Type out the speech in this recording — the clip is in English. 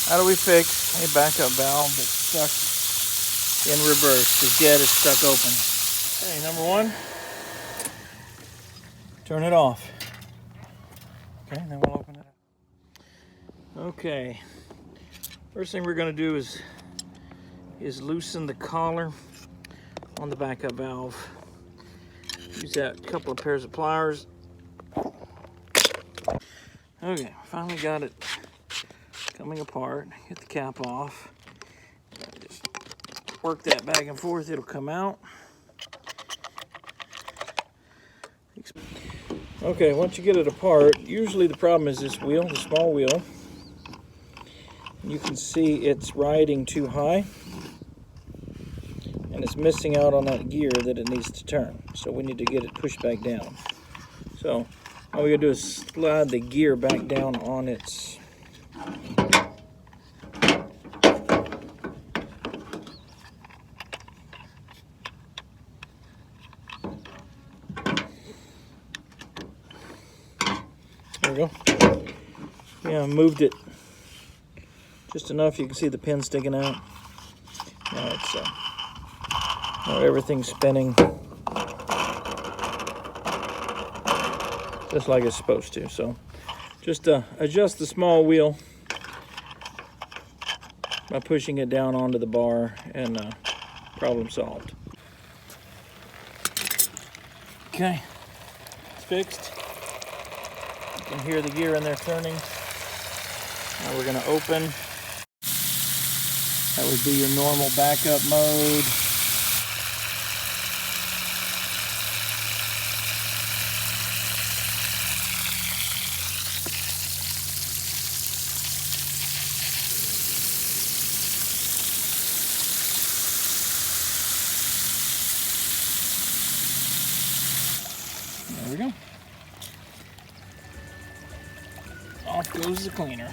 How do we fix a backup valve that's stuck in reverse? The jet is stuck open. Okay, number one, turn it off. Okay, then we'll open it up. Okay, first thing we're going to do is loosen the collar on the backup valve. Use that couple of pairs of pliers. Okay, finally got it coming apart. Get the cap off. Just work that back and forth, it'll come out. Okay, once you get it apart, usually the problem is this wheel, the small wheel. You can see it's riding too high and it's missing out on that gear that it needs to turn. So we need to get it pushed back down. So all we gotta do is slide the gear back down on its there we go. Yeah, I moved it just enough. You can see the pin sticking out. Now it's now everything's spinning just like it's supposed to. So just adjust the small wheel by pushing it down onto the bar, and problem solved. Okay, it's fixed. You can hear the gear in there turning. Now we're going to open. That would be your normal backup mode. There we go. Off goes the cleaner.